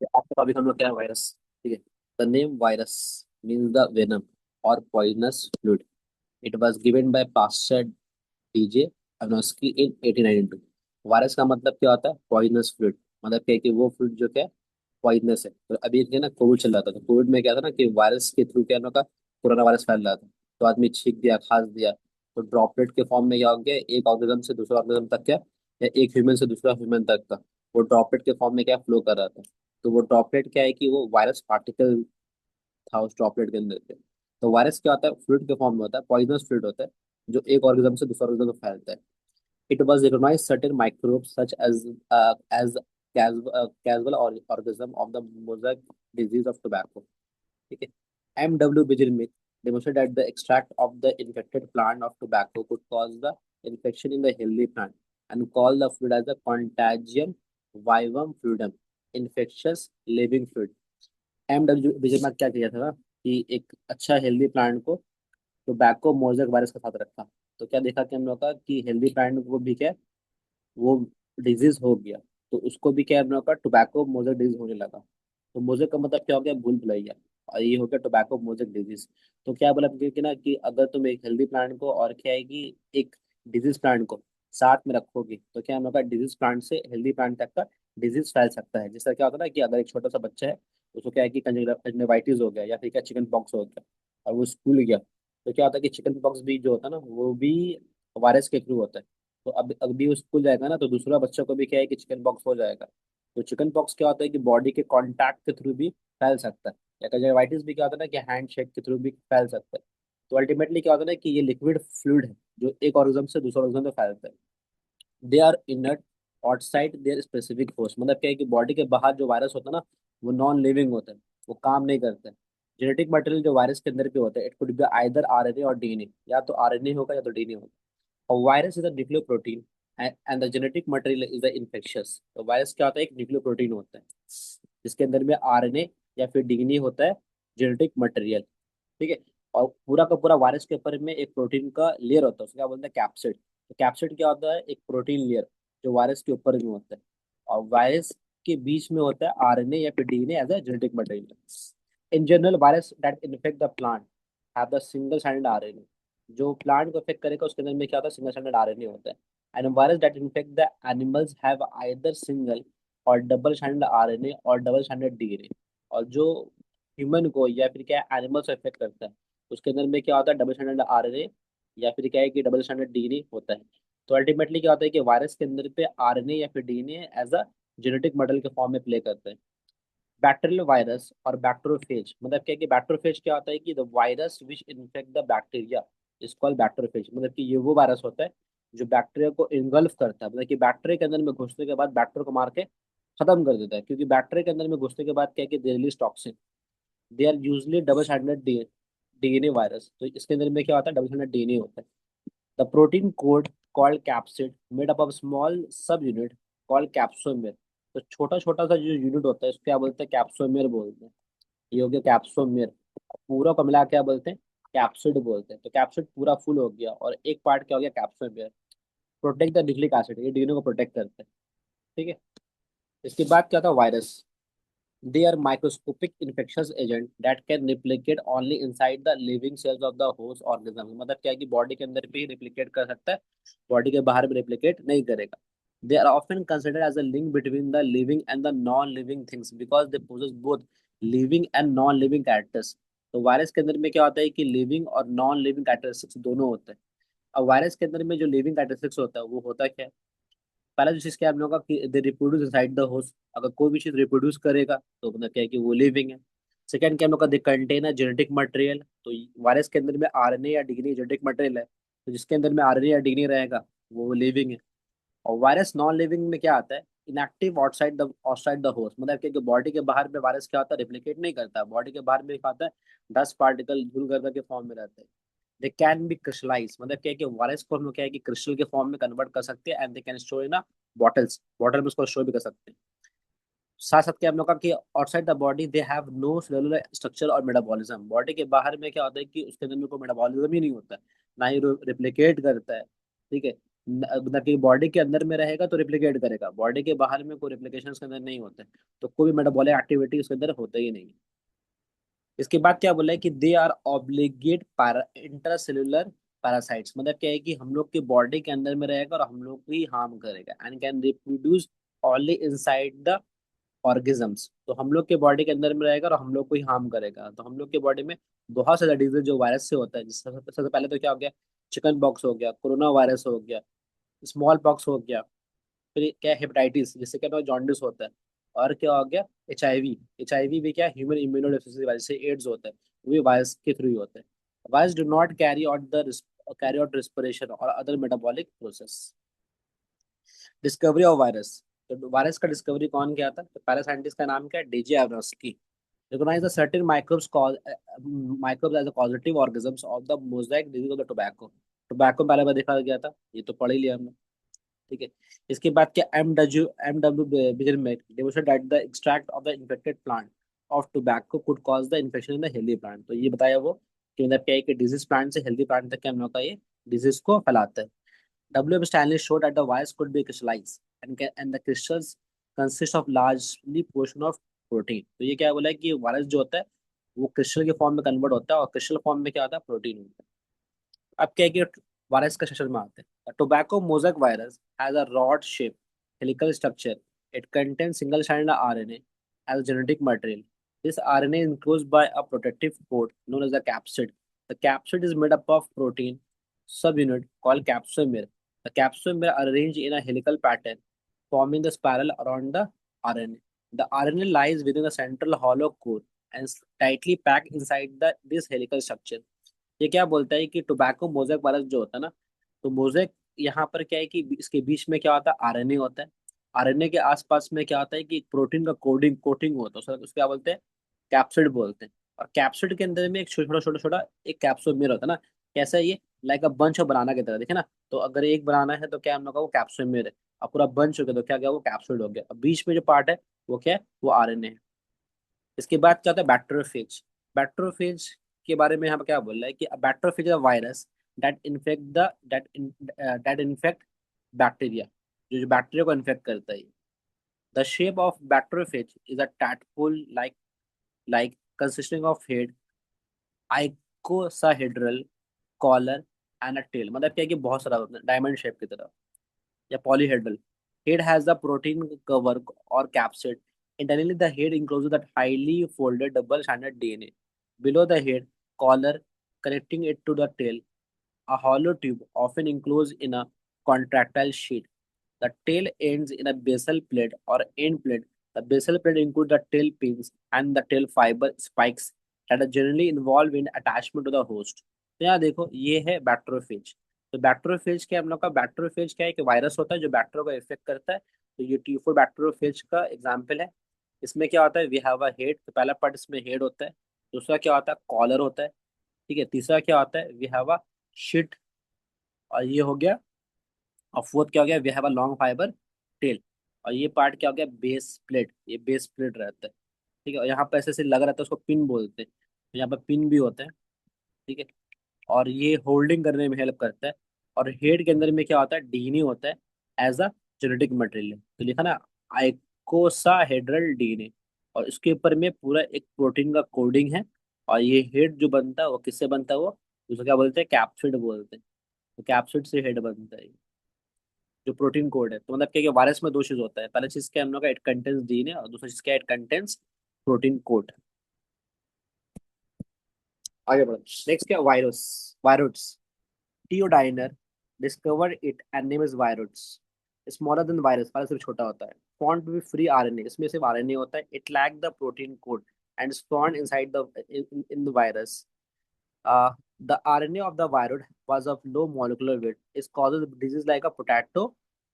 आपका टॉपिक हम लोग क्या है, वायरस। ठीक है। The name virus means the venom और poisonous fluid. It was given by Pasteur D J Anoski in 1892। Virus का मतलब क्या होता है? Poisonous fluid. मतलब क्या है कि वो फ्लूइड जो क्या है, पॉइजनस है। तो अभी क्या है ना, कोविड चल रहा था, तो कोविड में क्या था ना कि वायरस के थ्रू क्या है ना का कोरोना वायरस फैल रहा था। तो आदमी छींक दिया, खांस दिया, तो ड्रॉपलेट के फॉर्म में क्या हो गया, एक ऑर्गेनिज्म से दूसरा ऑर्गेनिज्म तक क्या, या एक ह्यूमन से दूसरा ह्यूमन तक का वो ड्रॉपलेट के फॉर्म में क्या फ्लो कर रहा था। तो वो ड्रॉपलेट क्या है कि वो वायरस पार्टिकल था उस ड्रॉपलेट के अंदर के। तो वायरस क्या होता है, फ्लूइड के फॉर्म में होता है, पॉइजनस फ्लूइड होता है, जो एक ऑर्गेनिज्म से दूसरा ऑर्गेनिज्म को फैलता है। It was recognized certain microbes such as casual or organism of the mosaic disease of tobacco. ठीक है। M.W. Bijlmith demonstrated that the extract of the infected plant of tobacco could cause the infection in the healthy plant and call the fluid as the contagion vivum fluidum, infectious living fluid. M.W. Bijlmith क्या किया था ना कि एक अच्छा healthy plant को tobacco mosaic virus के साथ रखा। तो क्या देखा कि हम लोग का कि हेल्दी प्लांट को भी क्या, वो डिजीज हो गया। तो उसको भी क्या है, हम लोग का टोबैको मोजेक डिजीज होने लगा। तो मोजेक का मतलब क्या हो गया, भूल भुलैया। और ये हो गया टोबैको मोजेक डिजीज। तो क्या बोला कि ना कि अगर तुम एक हेल्दी प्लांट को और क्या है कि एक डिजीज प्लांट को साथ में रखोगे, तो क्या हम लोग का डिजीज प्लांट से हेल्दी प्लांट तक का डिजीज फैल सकता है। जिससे क्या होता है ना कि अगर एक छोटा सा बच्चा है, उसको क्या है कि कंजक्टिवाइटिस हो गया या फिर क्या चिकन पॉक्स हो गया, और वो स्कूल गया, तो क्या होता है कि चिकन पॉक्स भी जो होता है ना वो भी वायरस के थ्रू होता है। तो अब अभी वो स्कूल जाएगा ना, तो दूसरा बच्चा को भी क्या है कि चिकन पॉक्स हो जाएगा। तो चिकन पॉक्स क्या होता है कि बॉडी के कांटेक्ट के थ्रू भी फैल सकता है। या कंजक्टिवाइटिस भी क्या होता है ना कि हैंड शेक के थ्रू भी फैल सकता है। तो अल्टीमेटली क्या होता है ना कि ये लिक्विड फ्लूइड है जो एक ऑर्गेनिज्म से दूसरे ऑर्गेनिज्म में फैलता है। They are inert outside their specific host. मतलब क्या है कि बॉडी के बाहर जो वायरस होता है ना, वो नॉन लिविंग होता है, वो काम नहीं करता है। जेनेटिक मटेरियल जो वायरस के अंदर पे होता है, it could be either RNA और डीएनए, या तो आरएनए होगा या तो डीएनए होगा। और virus is a nucleoprotein and the genetic material is the infectious. तो वायरस क्या होता है, एक न्यूक्लियोप्रोटीन होता है जिसके अंदर में आरएनए या फिर डीएनए होता है, जेनेटिक मटेरियल। ठीक है। और पूरा का पूरा वायरस के ऊपर में एक प्रोटीन का लेयर होता है, उसको क्या बोलते हैं, कैप्सिड। तो कैप्सिड क्या होता है, एक प्रोटीन लेयर जो वायरस के ऊपर में होता है। और वायरस के बीच में होता है आरएनए या फिर DNA as a genetic material. In general virus that infect the plant have the single standard RNA. जो प्लांट को इफेक्ट करेगा उसके अंदर में क्या होता है, सिंगल स्टैंडर्ड आरएनए होता है। And virus that infect the animals have either single और डबल स्टैंडर्ड आरएनए और डबल स्टैंडर्ड डीएनए। और जो ह्यूमन को या फिर क्या एनिमल्स को इफेक्ट करता है, उसके अंदर में क्या होता है, डबल स्टैंडर्ड आरएनए या फिर क्या है कि डबल स्टैंडर्ड डीएनए होता है। तो अल्टीमेटली क्या होता है कि वायरस के अंदर पे आरएनए या फिर DNA as a genetic model के फॉर्म में प्ले करते हैं। बैक्टीरियल वायरस और बैक्टीरियोफेज, मतलब क्या है कि बैक्टीरियोफेज क्या होता है कि the virus which infect the bacteria is called bacteriophage. मतलब कि ये वो वायरस होता है जो बैक्टीरिया को इन्गल्फ करता है। मतलब कि बैक्टीरिया के अंदर में घुसने के बाद बैक्टीरिया को मार के खत्म कर देता है। क्योंकि बैक्टीरिया के अंदर में घुसने के बाद क्या है कि they release toxin. They are usually double standard DNA virus. तो इसके अंदर में क्या होता है, डबल स्टैंडर्ड डीएनए होता है। The protein code called capsid made up of small sub unit called capsomere. तो छोटा छोटा सा जो यूनिट होता है उसको क्या बोलते हैं, कैप्सोमेर बोलते हैं। ये हो गया कैप्सोमेर। पूरा को मिला के क्या बोलते हैं, कैप्सिड बोलते हैं। तो कैप्सिड पूरा फुल हो गया और एक पार्ट क्या हो गया, कैप्सोमेर। प्रोटेक्ट द न्यूक्लिक एसिड, ये डीएनए को प्रोटेक्ट करते हैं। ठीक है। इसके बाद क्या था, virus. They are microscopic infectious agent that can replicate only inside the living cells of the host organism। मतलब क्या है कि बॉडी के अंदर पे ही रिप्लिकेट कर सकता है, बॉडी के बाहर में रिप्लिकेट नहीं करेगा। They are often considered as a link between the living and the non-living things because they possess both living and non-living characters। तो वायरस के अंदर में क्या होता है कि लिविंग और नॉन लिविंग कैरेक्टरिस्टिक्स दोनों होते हैं। अब वायरस के अंदर में जो लिविंग कैरेक्टरिस्टिक्स होता है वो होता क्या है, पहला जो चीज क्या है हम लोग का कि they reproduce inside the host. अगर कोई भी चीज रिप्रोड्यूस करेगा तो मतलब क्या है कि वो लिविंग है। सेकंड क्या हम लोग का, they contain a genetic material. तो वायरस के अंदर में आरएनए या डीएनए जेनेटिक मटेरियल है, तो जिसके अंदर में आरएनए या डीएनए रहेगा वो लिविंग है। और वायरस नॉन लिविंग में क्या आता है, इनएक्टिव आउटसाइड द होस्ट। मतलब कि बॉडी के बाहर में वायरस क्या होता है, रिप्लिकेट नहीं करता। बॉडी के बाहर में क्या आता है, 10 पार्टिकल धूल गर्दा के फॉर्म में रहते हैं। दे कैन बी क्रिस्टलाइज, मतलब क्या है कि वायरस को हम लोग क्या है कि क्रिस्टल के फॉर्म में कन्वर्ट कर सकते हैं। And they can store in bottles, bottle में उसको स्टोर भी कर सकते हैं। साथ साथ क्या हम लोग का कि outside the body they have no cellular structure और मेटाबॉलिज्म। बॉडी के बाहर में क्या होता है कि उसके अंदर में कोई मेटाबॉलिज्म ही नहीं होता है, ना ही रिप्लिकेट करता है। ठीक है। मतलब कि बॉडी के अंदर में रहेगा तो रिप्लिकेट करेगा, बॉडी के बाहर में कोई रिप्लिकेशन उसके अंदर नहीं होते, तो कोई भी मेटाबॉलिक एक्टिविटी उसके अंदर होता ही नहीं है। इसके बाद क्या बोला है कि they are obligate intercellular parasites, मतलब क्या है कि हम लोग की बॉडी के अंदर में रहेगा और हम लोग को ही हार्म करेगा, and can reproduce only inside the orgasms, तो हम लोग के बॉडी के अंदर में रहेगा और हम लोग को ही हार्म करेगा। तो हम लोग के बॉडी में बहुत सारे डिजीज जो वायरस से होता है, जिससे सबसे पहले तो क्या हो गया, चिकन बॉक्स हो गया, कोरोना वायरस हो गया, स्मॉल पॉक्स हो गया, फिर क्या हेपेटाइटिस जिससे क्या जॉन्डिस होता है, और क्या हो गया HIV। HIV भी क्या ह्यूमन इम्यूनोडेफिशिएंसी वायरस से एड्स होता है, वो भी वायरस के थ्रू ही होता है। Virus do not carry out respiration और other metabolic process. Discovery of virus, तो वायरस का डिस्कवरी कौन किया था, तो पहला साइंटिस्ट का नाम क्या है, DJ एवनोस्की। Recognize the certain microbes as a causative organisms of the mosaic disease of the tobacco। Tobacco पहले बार देखा गया था, ये तो पढ़ ही लिया हमने। ठीक है। इसके बाद क्या, M W Beijerinck demonstrate that the extract of the infected plant of tobacco could cause the infection in the healthy plant, तो ये बताया वो कि मतलब क्या है कि डिजीज प्लांट से हेल्दी प्लांट तक के हम लोग का ये डिजीज को फैलाता है। W. Stanley showed that the virus could be crystallized and the crystals consist of largely portion of protein। तो ये क्या बोला है कि वायरस जो होता है वो क्रिस्टल के फॉर्म में कन्वर्ट होता है, और क्रिस्टल फॉर्म में क्या होता है, प्रोटीन होता है। अब क्या है कि वायरस का सेक्शन में आते हैं। Tobacco mosaic virus has a rod shape helical structure, it contains single stranded RNA as genetic material। This RNA is enclosed by a protective coat known as the capsid। The capsid is made up of protein subunit called capsomer। The capsomer are arranged in a helical pattern, forming the spiral around the RNA। The RNA lies within the central hollow core and is tightly packed inside this helical structure। ये क्या बोलता है कि tobacco mosaic virus जो होता है ना, तो मोज़ेक यहाँ पर क्या है कि इसके बीच में क्या होता है, RNA होता है। RNA के आसपास में क्या होता है कि प्रोटीन का कोडिंग कोटिंग होता है, उसको क्या बोलते हैं, कैप्सिड बोलते हैं। और कैप्सिड के अंदर में एक छोटा छोटा छोटा एक कैप्सोमेर होता है ना, कैसा है ये, लाइक अ बंच ऑफ बनाना की तरह, देखे ना, तो अगर एक बनाना है तो क्या हम लोग का वो कैप्सोमेर है, और पूरा बंच हो गया तो क्या गया, वो कैप्सिड हो गया, और बीच में जो पार्ट है वो क्या है, वो RNA है। इसके बाद क्या होता है, बैक्टीरियोफेज। बैक्टीरियोफेज के बारे में यहाँ पे क्या बोल रहा है कि bacteriophage is a virus that infect bacteria, जो जो बैक्टीरिया को इन्फेक्ट करता है। The shape of bacteriophage is a tadpole like consisting of head, icosahedraल, कॉलर एंड अ टेल, मतलब क्या है कि बहुत सारा होता है डायमंड शेप की तरह, या polyhedral. Head has the protein cover और capsid. Internally, the head encloses that highly folded double-stranded DNA. Below the head, collar connecting it to the tail, a hollow tube often enclosed in a contractile sheet. The tail ends in a basal plate or end plate. The basal plate includes the tail pins and the tail fiber spikes that are generally involved in attachment to the host। तो यहाँ देखो ये है bacteriophage. तो bacteriophage क्या है, हम लोग का बैक्टीरियोफेज क्या है कि वायरस होता है जो बैक्टीरिया को इफेक्ट करता है। तो ये T4 बैक्टीरियोफेज का एग्जाम्पल है। इसमें क्या होता है, वी हैव अ हेड, तो पहला पार्ट इसमें हेड होता है। दूसरा क्या होता है, कॉलर होता है। ठीक है। तीसरा क्या होता है, वी हैव अ शीट, और ये हो गया। और फोर्थ क्या हो गया, we have a long fibre tail. और ये पार्ट क्या हो गया, बेस प्लेट, ये बेस प्लेट रहता है। ठीक है। और यहाँ पे ऐसे ऐसे लगा रहता है, उसको पिन बोलते हैं, तो यहाँ पे पिन भी होते हैं। ठीक है। और ये होल्डिंग करने में हेल्प करता है। और हेड के अंदर में क्या होता है, DNA होता है एज अ जेनेटिक मटेरियल, तो लिखा ना, आइकोसाहेड्रल DNA। और इसके ऊपर में पूरा एक प्रोटीन का कोडिंग है। और ये हेड जो बनता है वो किससे बनता है, वो उसको क्या बोलते हैं, कैप्सिड बोलते हैं। तो कैप्सिड से हेड बनता है, जो प्रोटीन कोड है। तो मतलब क्या है कि वायरस में दो चीज होता है, पहला चीज क्या है हम लोग का, इट कंटेन्स DNA, और दूसरा चीज क्या है, इट कंटेन्स प्रोटीन कोड। आगे बढ़ो। नेक्स्ट क्या, virus, virus. T O Diener discover it and name is virus. Smaller than virus, virus सिर्फ छोटा होता है। फॉन्ट भी फ्री RNA, इसमें सिर्फ RNA होता है। It lack the protein code and spawned inside the in the virus. The RNA of the virus was of low molecular weight. It causes disease like a potato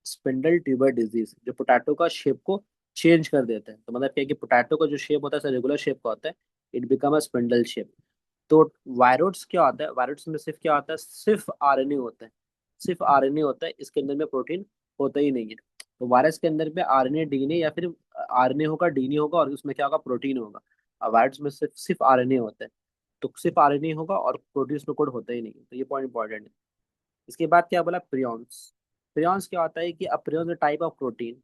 spindle tuber disease, जो potato का shape को change कर देते हैं। तो मतलब क्या है कि पोटैटो का जो शेप होता है रेगुलर शेप का होता है, it become a spindle shape. तो वायरस क्या होता है, वायरस में सिर्फ क्या होता है, सिर्फ RNA होता है, सिर्फ RNA होता है, इसके अंदर में प्रोटीन होता ही नहीं है। तो वायरस के अंदर में RNA DNA या फिर RNA होगा, DNA होगा, और उसमें क्या होगा, प्रोटीन होगा। और वायरस में सिर्फ सिर्फ RNA होता है, तो सिर्फ RNA होगा और प्रोटीन में कोड होता ही नहीं है। तो ये पॉइंट इंपॉर्टेंट है। इसके बाद क्या बोला, प्रियॉन्स। प्रियॉन्स क्या होता है कि a prion type of protein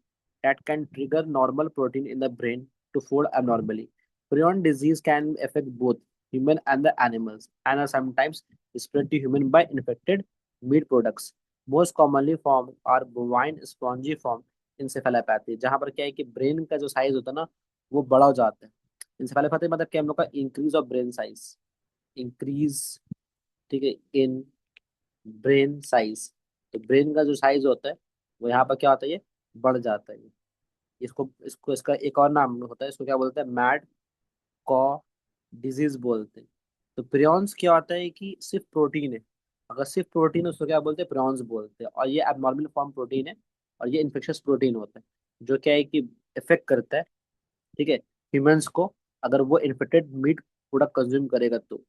that can trigger normal protein in the brain to fold abnormally. Prion disease can affect both human and the animals and are sometimes spread to human by infected meat products. Most commonly formed are bovine spongiform encephalopathy, जहाँ पर क्या है कि brain का जो size होता है ना वो बड़ा हो जाता है। इंसेफेलोपैथी मतलब क्या हम लोग का increase of brain size, increase, ठीक है, इन ब्रेन साइज। तो ब्रेन का जो साइज होता है वो यहाँ पर क्या होता है, ये बढ़ जाता है। इसको इसको इसका एक और नाम होता है, इसको क्या बोलते हैं, मैड कॉ डिजीज बोलते हैं। तो प्रियॉन्स क्या होता है कि सिर्फ प्रोटीन है, अगर सिर्फ प्रोटीन है उसको क्या बोलते हैं, प्रियॉन्स बोलते हैं। और ये एबनॉर्मल फॉर्म प्रोटीन है और ये इन्फेक्शियस प्रोटीन होता है जो क्या है कि इफेक्ट करता है, ठीक है, ह्यूमंस को, अगर वो इन्फेक्टेड मीट प्रोडक्ट कंज्यूम करेगा तो।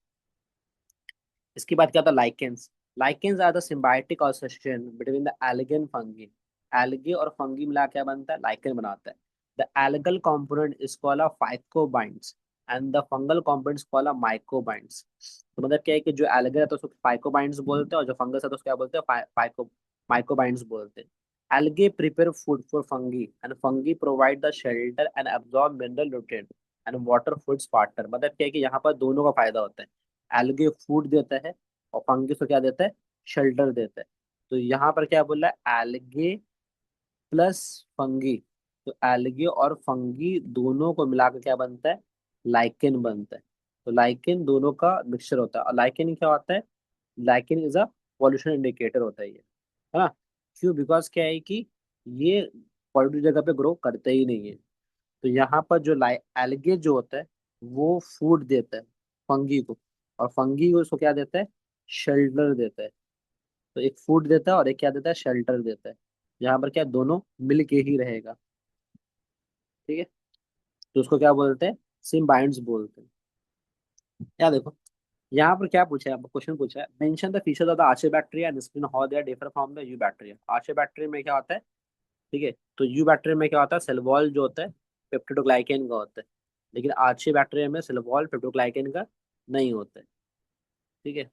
इसके बाद क्या होता है, lichens. Lichens are the symbiotic association between the algae and fungi. Algae और फंगी मिला क्या बनता है, लाइकेन बनाता है। The algal component is called a phycobionts and the fungal component is called a mycobionts. तो मतलब क्या है कि जो एल्गे है तो उसको फाइकोबाइंड्स बोलते हैं और जो फंगस है तो उसको क्या बोलते हैं, फाइको माइकोबाइंड्स बोलते हैं। Algae prepare food for fungi and fungi provide the shelter and absorb mineral nutrient and water foods partner. मतलब क्या है कि यहाँ पर दोनों का फायदा होता है, एल्गे फूड देता है और फंगी को क्या देता है, शेल्टर देता है। तो यहाँ पर क्या बोल रहा है, एल्गे प्लस फंगी। तो एल्गे और फंगी दोनों को मिलाकर क्या बनता है, लाइकेन बनता है। तो लाइकेन दोनों का मिक्सचर होता है। और लाइकेन क्या होता है, lichen is a pollution indicator होता है ये, है ना। क्यों, बिकॉज क्या है कि ये पॉल्यूटेड जगह पे ग्रो करते ही नहीं है। तो यहाँ पर जो एल्गे जो होता है वो फूड देता है फंगी को, और फंगी को उसको क्या देता है, शेल्टर देता है। तो एक फूड देता है और एक क्या देता है, शेल्टर देता है। यहाँ पर क्या दोनों मिल के ही रहेगा, ठीक है। तो उसको क्या बोलते हैं, सिम्बायोट्स बोलते हैं। क्या देखो, यहाँ पर क्या पूछा है, क्वेश्चन पूछा है, mention the features of the archaebacteria and explain how they are differ from the eubacteria. Archaebacteria में क्या होता है, ठीक है, तो यू बैक्टीरिया में क्या होता है, सेल वॉल जो होता है पेप्टिडोग्लाइकेन का होता है, लेकिन आर्चे बैक्टीरिया में सेल वॉल पेप्टिडोग्लाइकेन का नहीं होता है, ठीक है।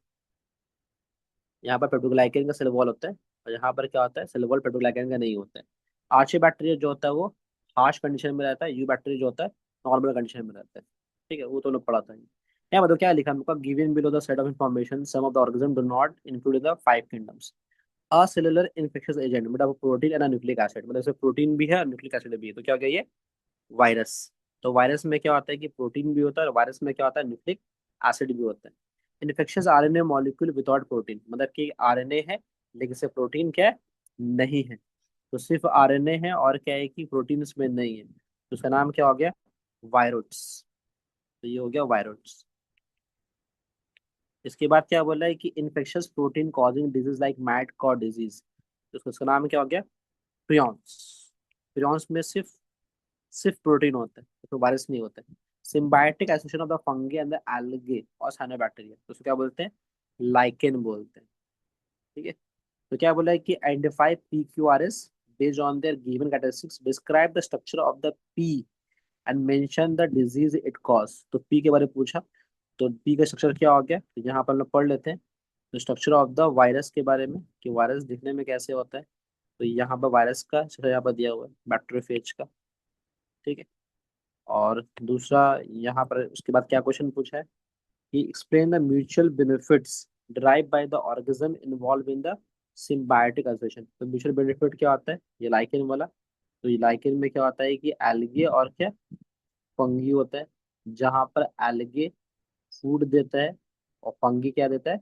यहाँ पर पेप्टोग्लाइकेन का सेल वॉल होता है और यहाँ पर क्या होता है, सेल वॉल पेप्टोग्लाइकेन का नहीं होता है। आर्चे बैक्टीरिया जो होता है वो हार्श कंडीशन में रहता है, यू बैक्टीरिया जो होता है नॉर्मल कंडीशन में रहता है, ठीक है। वो तो लोग पढ़ा था। यहाँ बताओ क्या लिखा है हमको, given below the set of information some of the organism do not include in the five kingdoms. A cellular infectious agent मतलब प्रोटीन एंड न्यूक्लिक एसिड, मतलब इसमें प्रोटीन भी है और न्यूक्लिक एसिड भी है। तो क्या हो गया ये, वायरस। तो वायरस में क्या होता है कि प्रोटीन भी होता है और वायरस में क्या होता है, न्यूक्लिक एसिड भी होता है। Infectious RNA molecule without protein, मतलब कि आरएनए है लेकिन से प्रोटीन क्या है, नहीं है। तो सिर्फ आरएनए है और क्या है कि प्रोटीन इसमें नहीं है, तो उसका नाम क्या हो गया, वायरोट्स। तो ये हो गया वायरोट्स। इसके बाद क्या बोल रहा है कि infectious protein causing disease like mad कॉ डिजीज, तो उसका नाम क्या हो गया, प्रियॉन्स। प्रियॉन्स में सिर्फ सिर्फ प्रोटीन होता है, तो वायरस नहीं होता है। Symbiotic association of the fungi and the algae और साइनोबैक्टीरिया, तो उसको क्या बोलते हैं, लाइकेन बोलते हैं, ठीक है। तो क्या बोला है कि identify P Q R S based on their given characteristics, describe the structure of the P and mention the disease it cause. तो पी के बारे में पूछा, तो पी का स्ट्रक्चर क्या हो गया, तो यहाँ पर हम लोग पढ़ लेते हैं। तो स्ट्रक्चर ऑफ द वायरस के बारे में कि वायरस दिखने में कैसे होता है, तो यहाँ पर वायरस का स्ट्रक्चर यहाँ पर दिया हुआ है बैक्टीरियोफेज का, ठीक है। और दूसरा यहाँ पर उसके बाद क्या क्वेश्चन पूछा है कि explain the mutual benefits derive by the organism involve in the symbiotic association. तो म्यूचुअल बेनिफिट क्या होता है, ये लाइकेन वाला। तो ये लाइकेन में क्या होता है कि एल्गे और क्या, फंगी होता है, जहाँ पर एल्गे फूड देता है और फंगी क्या देता है,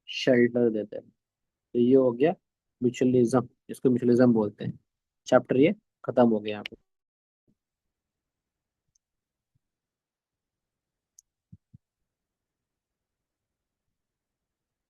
शेल्टर देता है। तो ये हो गया म्यूचुअलिज्म, इसको म्यूचुअलिज्म बोलते हैं। चैप्टर ये खत्म हो गया यहाँ पे।